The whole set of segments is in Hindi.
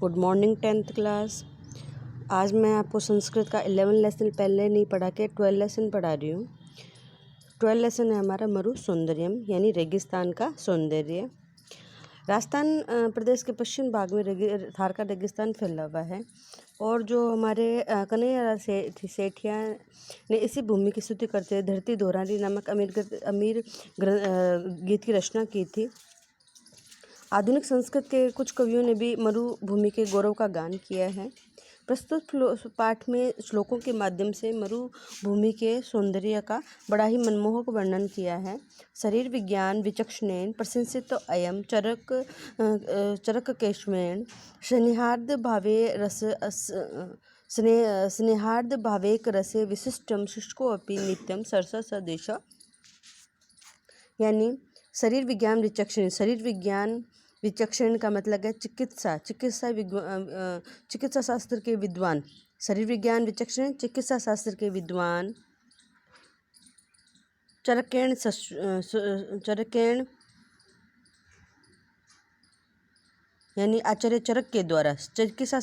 Good morning 10th class. आज मैं आपको संस्कृत का 11 लेसन पहले नहीं पढ़ा के 12 लेसन पढ़ा रही हूँ। 12 लेसन है हमारा मरु सौंदर्यम यानी रेगिस्तान का सौंदर्य। राजस्थान प्रदेश के पश्चिम भाग में थार का रेगिस्तान फैला हुआ है और जो हमारे कन्हैया सेठिया ने इसी भूमि की स्तुति करते हुए धरती दोहरानी नामक अमीर गीत की रचना की थी। आधुनिक संस्कृत के कुछ कवियों ने भी मरुभूमि के गौरव का गान किया है। प्रस्तुत पाठ में श्लोकों के माध्यम से मरुभूमि के सौंदर्य का बड़ा ही मनमोहक वर्णन किया है। शरीर विज्ञान विचक्षणेन प्रशंसित अयम चरक केशवेन स्नेहार्द भावे रस स्नेहार्द भावेक रसे विशिष्टम शुष्कोऽपि नित्यम सरस सदेश। यानी शरीर विज्ञान विचक्षण, शरीर विज्ञान विचक्षण का मतलब है चिकित्सा शास्त्र के विद्वान। शरीर विज्ञान विचक्षण चिकित्सा शास्त्र के विद्वान चरकेण यानी आचार्य चरक के द्वारा चिकित्सा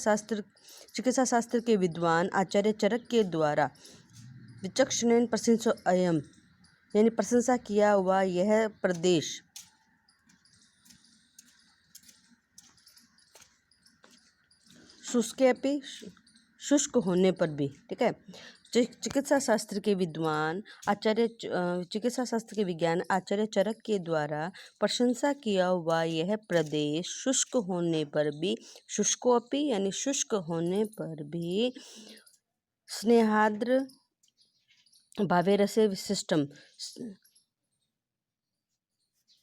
शास्त्र के विद्वान आचार्य चरक के द्वारा विचक्षणेन प्रशंसो अयम यानी प्रशंसा किया हुआ यह प्रदेश शुष्क होने पर भी, ठीक है। चिकित्सा शास्त्र के विद्वान चिकित्सा शास्त्र के विज्ञान आचार्य चरक के द्वारा प्रशंसा किया हुआ यह प्रदेश शुष्क होने पर भी, शुष्कोपि यानी शुष्क होने पर भी, स्नेहाद्र भावे रसे विशिष्टम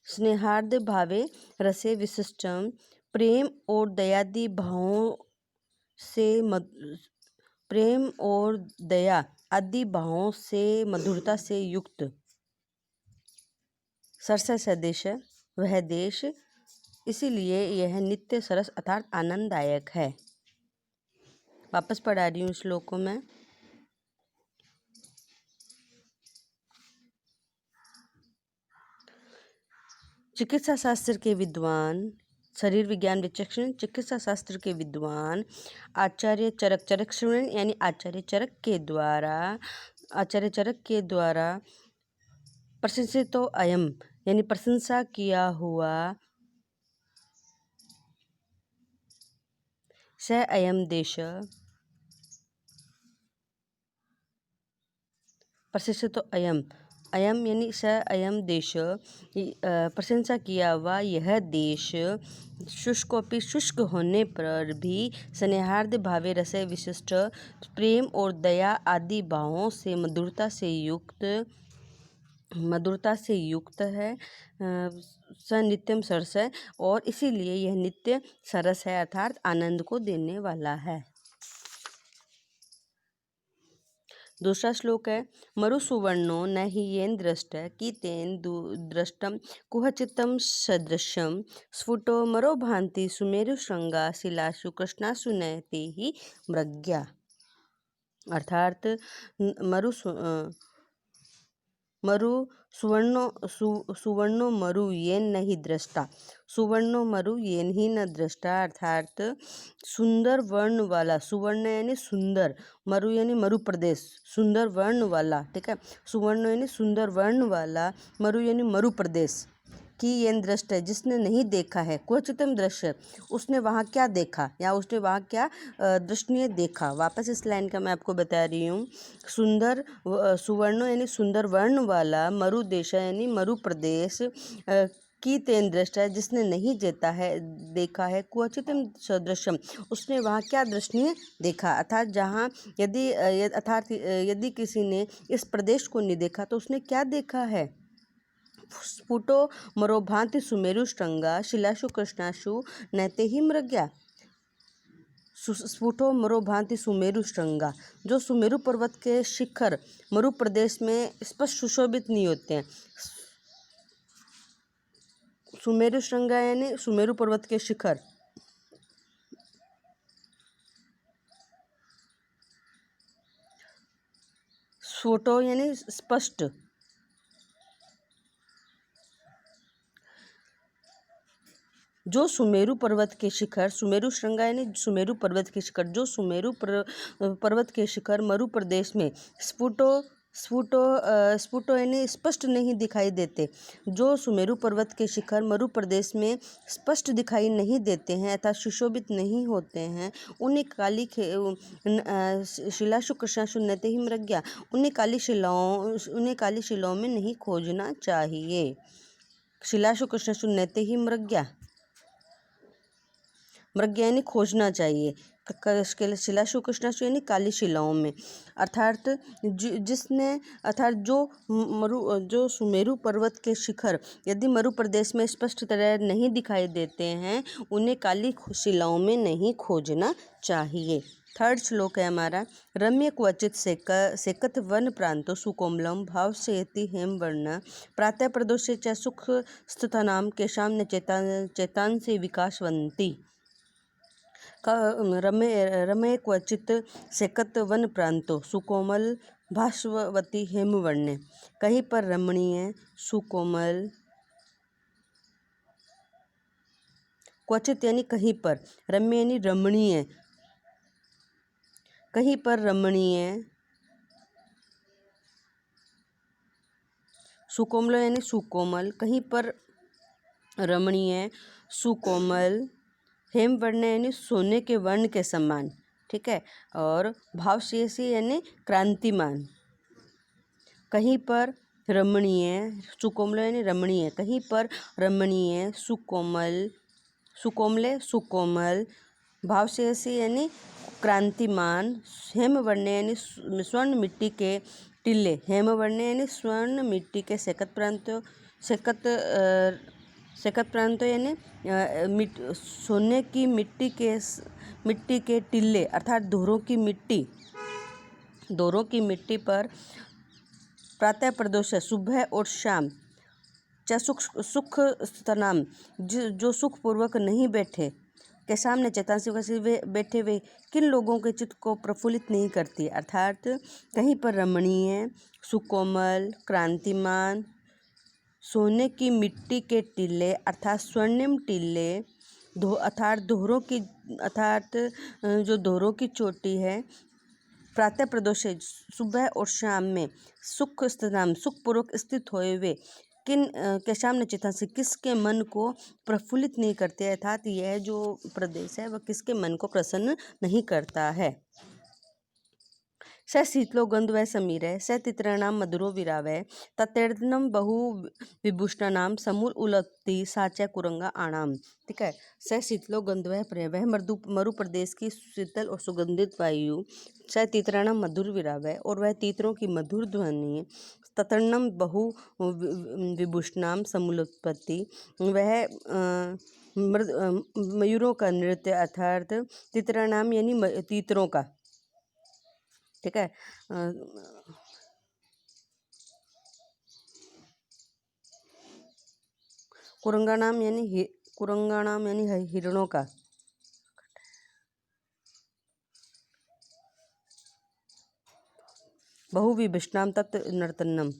स्नेहार्द भावे रसे विशिष्टम प्रेम और दयादि भावों से प्रेम और दया आदि भावों से मधुरता से युक्त सरस सदेश वह देश, इसीलिए यह नित्य सरस अर्थात आनंददायक है। वापस पढ़ा रही हूँ श्लोकों में। चिकित्सा शास्त्र के विद्वान शरीर विज्ञान विचक्षण चिकित्सा शास्त्र के विद्वान आचार्य चरक यानी आचार्य चरक के द्वारा प्रशंसित अयम यानी प्रशंसा किया हुआ स अयम देश प्रशंसित अयम यानी स अयम देश प्रशंसा किया हुआ यह देश शुष्कोपि शुष्क होने पर भी स्नेहार्द भावे रसे विशिष्ट प्रेम और दया आदि भावों से मधुरता से युक्त है। स नित्यम सरस है और इसीलिए यह नित्य सरस है अर्थात आनंद को देने वाला है। दूसरा श्लोक है मरु सुवर्णो न हि येन दृष्ट की तेन दृष्टम कुहचितम सदृशम स्फुटो मरो भांति सुमेरु श्रृंगा शिलासु कृष्णासु नयते ही मृग्या। अर्थात सुवर्णो मरु येन नहीं दृष्टा, सुवर्णो मरु येन ही न दृष्टा अर्थात सुंदर वर्ण वाला, सुवर्ण यानी सुंदर, मरु यानी मरु प्रदेश, सुंदर वर्ण वाला, ठीक है। सुवर्ण यानी सुंदर वर्ण वाला, मरु यानी मरु प्रदेश की येन दृष्ट है जिसने नहीं देखा है, क्वचितम दृश्य उसने वहाँ क्या देखा या उसने वहाँ क्या दृष्टनीय देखा। वापस इस लाइन का मैं आपको बता रही हूँ। सुवर्ण यानी सुंदर वर्ण वाला, मरु देश यानी मरु प्रदेश की तेन दृष्ट है जिसने नहीं देखा है, क्वचितम सदृशम उसने वहाँ क्या दृष्टनीय देखा। अर्थात जहाँ यदि किसी ने इस प्रदेश को नहीं देखा तो उसने क्या देखा है। स्फुटो मरो भांति सुमेरु श्रृंगा शिलासु कृष्णासु नयते ही मृग्या। स्फुटो मरो भांति सुमेरु श्रृंगा, जो सुमेरु पर्वत के शिखर मरु प्रदेश में स्पष्ट सुशोभित नहीं होते हैं। सुमेरु श्रृंगा यानी सुमेरु पर्वत के शिखर, स्फुटो यानी स्पष्ट, जो सुमेरु पर्वत के शिखर, सुमेरु श्रृंग यानी सुमेरु पर्वत के शिखर, जो सुमेरु पर्वत के शिखर मरु प्रदेश में स्फुटो यानी स्पष्ट नहीं दिखाई देते। जो सुमेरु पर्वत के शिखर मरु प्रदेश में स्पष्ट दिखाई नहीं देते हैं अर्थात सुशोभित नहीं होते हैं, उन्हें शिलाशु कृष्णाशु नते ही मृग्या, उन्हें काली शिलाओं में नहीं खोजना चाहिए। शिलाशु कृष्णाशु नते ही मृग्या, मृग्या यानी खोजना चाहिए, शिलाशु कृष्णाशु यानी काली शिलाओं में। अर्थात जो सुमेरु पर्वत के शिखर यदि मरु प्रदेश में स्पष्ट तरह नहीं दिखाई देते हैं, उन्हें काली शिलाओं में नहीं खोजना चाहिए। थर्ड श्लोक है हमारा, रम्य क्वचित सेकत वन प्रांतो सुकोमलम भाव सेति हेम वर्ण प्रातः प्रदोषे च सुख स्थितानाम केशाम न चेतान से विकासवंती। रमे क्वचित सेकत वन प्रांतो सुकोमल भास्वती हेमवर्ण्य, कहीं पर रमणीय सुकोमल, क्वचित यानी कहीं पर, रम्य यानी रमणीय, कहीं पर रमणीय, सुकोमल यानी सुकोमल, कहीं पर रमणीय सुकोमल, हेमवर्ण यानी सोने के वर्ण के समान, ठीक है, और भावशेषी यानी क्रांतिमान, कहीं पर रमणीय, सुकोमल यानी रमणीय, कहीं पर रमणीय सुकोमल, भावशेषी यानी क्रांतिमान, हेमवर्ण यानी स्वर्ण मिट्टी के टिल्ले, हेमवर्ण यानी स्वर्ण मिट्टी के सेकत प्रांतों यानी सोने की मिट्टी के टिल्ले अर्थात दोहरों की मिट्टी पर प्रातः प्रदोष सुबह और शाम च सुख स्तनाम जो सुखपूर्वक नहीं बैठे, के सामने चेतांसी बैठे हुए किन लोगों के चित्त को प्रफुल्लित नहीं करती, अर्थात कहीं पर रमणीय सुकोमल क्रांतिमान सोने की मिट्टी के टिल्ले अर्थात स्वर्णिम टिल्ले अर्थात जो दोहरों की चोटी है, प्रातः प्रदोष सुबह और शाम में सुखपूर्वक स्थित हुए हुए किन के सामने चेतन से किसके मन को प्रफुल्लित नहीं करते, अर्थात यह जो प्रदेश है वह किसके मन को प्रसन्न नहीं करता है। स शीतलो गंधवै समीरय स तित्राणाम मधुरो विरावय तत्तीर्णम बहु विभूषणानाम समूल उलक्ति साचा कुरंगा आणाम। ठीक है, स शीतलो गंधवै प्रिय, वह मरु प्रदेश की शीतल और सुगंधित वायु, स तित्राणाम मधुर विरावय और वह तीतरों की मधुर ध्वनि, तत्तीर्णम बहु विभूषणाम समूलोत्पत्ति, वह मयूरों का नृत्य अर्थात तित्राणाम यानी तीतरों का, ठीक है, कुरंगानाम यानी हिरणों का, बहुविभूषणाम तत् नर्तनम,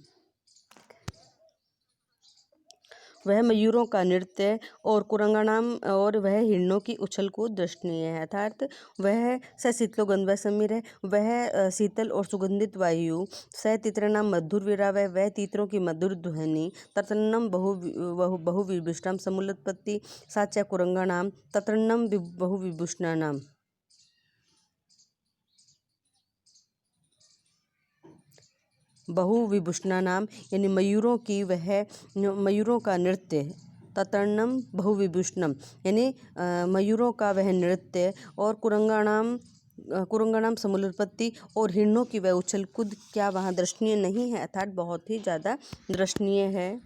वह मयूरों का नृत्य और कुरंगानाम और वह हिरणों की उछल कूद दर्शनीय है, अर्थात वह स शीतलो गंधवै समीर है, वह शीतल और सुगंधित वायु, स तितरनाम मधुर विरावय वह तीतरों की मधुर ध्वनि, तत्रन्नम बहुविभूषणाम समूलोत्पत्ति साचा कुरंगानाम तत्रन्नम बहुविभूषणानाम, बहुविभूषणानाम यानी मयूरों का नृत्य, ततर्णम बहुविभूषणम यानी मयूरों का वह नृत्य, और कुरंगानाम समूलोत्पत्ति और हिरणों की वह उछल कूद क्या वहाँ दर्शनीय नहीं है, अर्थात बहुत ही ज़्यादा दर्शनीय है।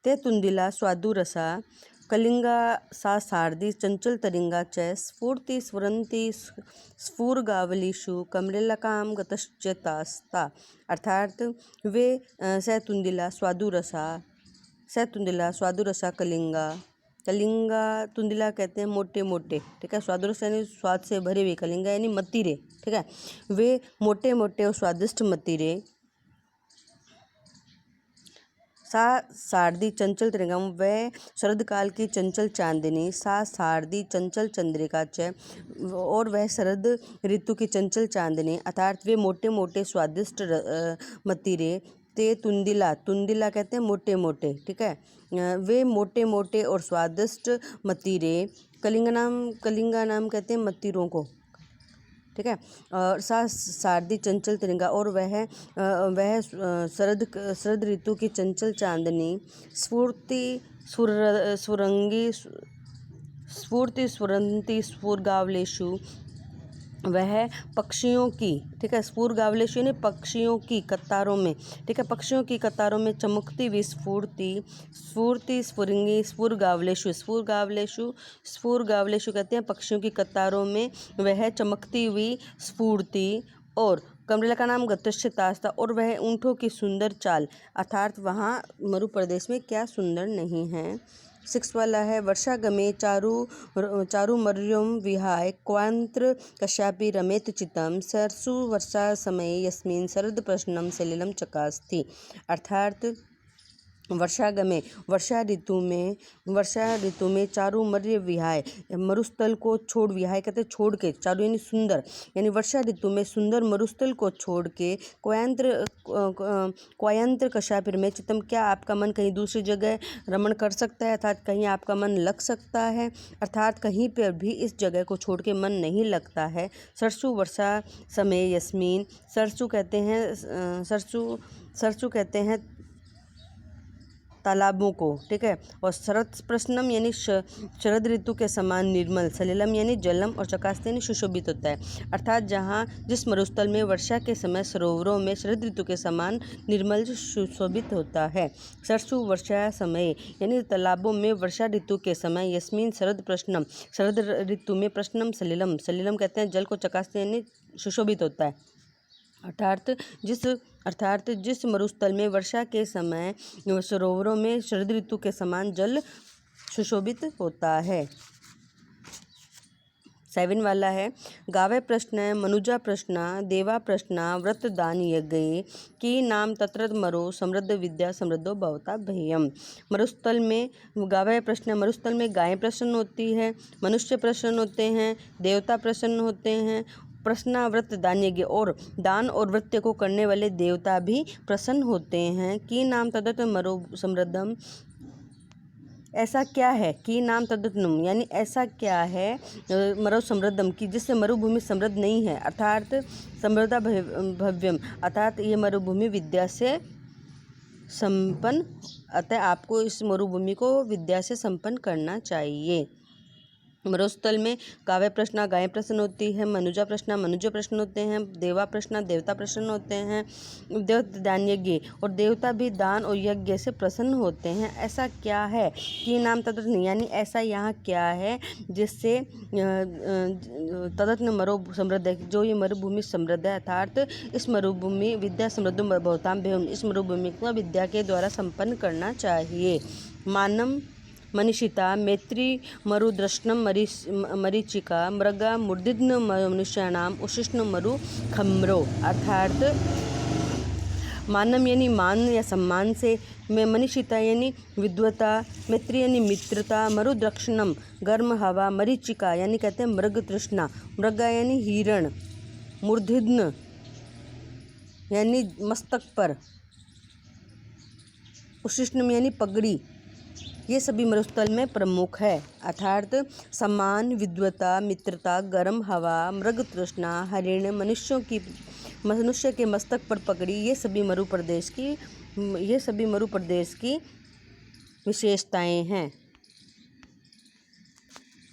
ते तुंदिला स्वादु रसा कलिंगा सा सारदी चंचल तरिंगा च स्फूर्ति स्फुरंती स्फूर्गावलीषु कमरेलकाम गतश्चेतास्ता, अर्थात वे सैतुंदिला स्वादु रसा कलिंगा तुंदिला कहते हैं मोटे मोटे, ठीक है, स्वादुरस यानी स्वाद से भरे हुए, कलिंगा यानी मतीरे, ठीक है, वे मोटे मोटे और स्वादिष्ट मतीरे सा शारदी चंचल त्रिगम, वह शरद काल की चंचल चांदनी। सा शारदी चंचल चंद्रिका च, और वह शरद ऋतु की चंचल चांदनी, अर्थात वे मोटे मोटे स्वादिष्ट मतीरे। ते तुंदिला, तुंदिला कहते हैं मोटे मोटे, ठीक है, वे मोटे मोटे और स्वादिष्ट मतीरे। कलिंगा नाम कहते हैं मतीरों को, ठीक है। और शारदी चंचल तिरंगा, और वह शरद ऋतु की चंचल चांदनी। स्फूर्ति स्फुरंती स्फुरगावलेषु, वह पक्षियों की, ठीक है, स्फुरगावलेषु यानी पक्षियों की कतारों में, ठीक है, पक्षियों की कतारों में चमकती हुई स्फूर्ति स्फुरिंगी स्फुरगावलेषु। स्फुरगावलेषु कहते हैं पक्षियों की कतारों में वह चमकती हुई स्फूर्ति। और कमरेला का नाम गतस्य तास्ता, और वह ऊँटों की सुंदर चाल, अर्थात वहाँ मरु प्रदेश में क्या सुंदर नहीं है। 6 वाला है वर्षागमे चारु मर्युम विहाय क्वांत्र कश्यापि रमेत चितम सरसु वर्षा समय यस्मिन शरद प्रश्नम सलिलम चकास्ति, अर्थात वर्षागमे, वर्षा ऋतु में चारु मर्य विहाय, मरुस्थल को छोड़, विहाय कहते छोड़ के, चारु यानी सुंदर, यानी वर्षा ऋतु में सुंदर मरुस्थल को छोड़ के क्वायंत्र कशापिर में चित्तम, क्या आपका मन कहीं दूसरी जगह रमण कर सकता है, अर्थात कहीं आपका मन लग सकता है, अर्थात कहीं पर भी इस जगह को छोड़ के मन नहीं लगता है। सरसु वर्षा समय यस्मीन, सरसु कहते हैं तालाबों को, ठीक है। और शरद प्रश्नम यानी शरद ऋतु के समान निर्मल, सलिलम यानी जलम, और चकास्ते यानी सुशोभित होता है, अर्थात जिस मरुस्थल में वर्षा के समय सरोवरों में शरद ऋतु के समान निर्मल सुशोभित होता है। सरसु वर्षा समय यानी तालाबों में वर्षा ऋतु के समय, यस्मिन शरद प्रश्नम, शरद ऋतु में प्रश्नम सलिलम, सलिलम कहते हैं जल को चकास्ते यानी सुशोभित होता है, अर्थात जिस मरुस्थल में वर्षा के समय सरोवरों में शरद ऋतु के समान जल सुशोभित होता है। 7 वाला है गावे प्रश्न मनुजा प्रश्न देवा प्रश्न व्रत दान यज्ञ की नाम तत्र मरो समृद्ध विद्या समृद्धो भवता भयम। मरुस्थल में गावे प्रश्न, मरुस्थल में गायें प्रसन्न होती है, मनुष्य प्रसन्न होते हैं, देवता प्रसन्न होते हैं, प्रश्नाव्रत दान यज्ञ, और दान और व्रत को करने वाले देवता भी प्रसन्न होते हैं। की नाम तदत मरो समृद्धम, ऐसा क्या है, की नाम तदतनुम यानी ऐसा क्या है मरो समृद्धम की जिससे मरुभूमि समृद्ध नहीं है, अर्थात समृद्धा भव्यम, अर्थात ये मरुभूमि विद्या से संपन्न, अतः आपको इस मरुभूमि को विद्या से संपन्न करना चाहिए। मरुस्थल में काव्य प्रश्न गायें प्रसन्न होती है, मनुजा प्रश्न मनुष्य प्रश्न होते हैं, देवा प्रश्न देवता प्रसन्न होते हैं, दान यज्ञ, और देवता भी दान और यज्ञ से प्रसन्न होते हैं। ऐसा क्या है कि नाम तदत्न यानी ऐसा यहाँ क्या है जिससे तदत्न मरो समृद्ध है, जो ये मरुभूमि समृद्ध है, अर्थात इस मरुभूमि विद्या समृद्ध बहुताम भेम, इस मरुभूमि को विद्या के द्वारा संपन्न करना चाहिए। मानम मनीषिता मैत्री मरुद्रष्णम मरीचिका मृगा मूर्धिघ्न मनुष्याणाम उशिष्ण मरु खम्रो, अर्थात मानम यानी मान या सम्मान से, में मनीषिता यानी विद्वता, मैत्री यानी मित्रता, मरुद्रक्षणम गर्म हवा, मरीचिका यानी कहते हैं मृग तृष्णा, मृगा यानी हिरण, मूर्धिघ्न यानी मस्तक पर, उशिष्णम यानी पगड़ी, ये सभी मरुस्थल में प्रमुख है, अर्थात सम्मान, विद्वता, मित्रता, गर्म हवा, मृग तृष्णा, हरिण, मनुष्य के मस्तक पर पगड़ी, ये सभी मरु प्रदेश की विशेषताएं हैं।